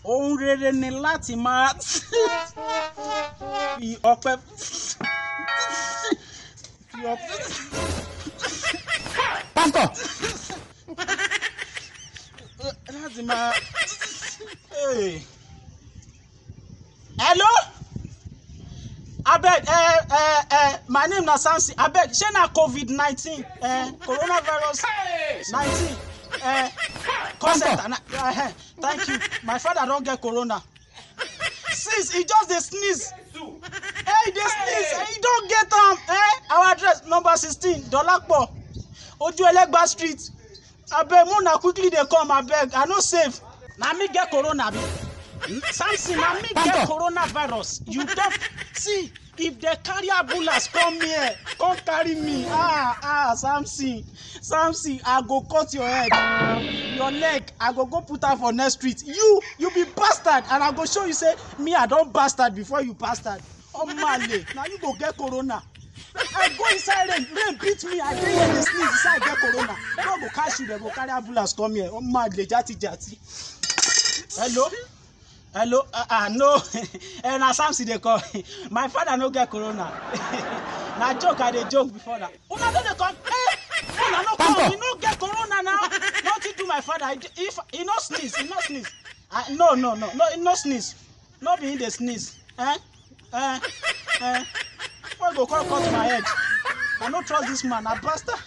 ohun rere ni láti máa fi ọpẹ́ Pastor. láti máa. Hello? Abeg, my name na Samson. Abeg, shey na COVID-19, coronavirus 19, call center. Thank you. My father don get corona. Since he just dey sneeze. He dey sneeze. He don get am. Our address number 16, Dolapo, Ojuelegba Street. Abeg, una quickly dey come. Abeg, I no safe. Na me get corona. Samson, na me get coronavirus. You don't see if they carry ambulance come here, come carry me. Samson, I go cut your head, your leg. I go put am for next street. You be bastard, and I go show you say me I don bastard before you bastard. Omale, now you go get corona. I go inside rain beat me. I dey here dey sneeze inside get corona. God go catch you. They go carry ambulance come here. Omale, jati. Hello, no, na Samson dey call. My father no get corona. Na joke, I dey joke before that. Una no dey come. Una no come. He no get corona now. Nothing do my father. If he no sneeze, no, he no sneeze. No be him dey sneeze. Why go cut my head? I no trust this man. Na bastard.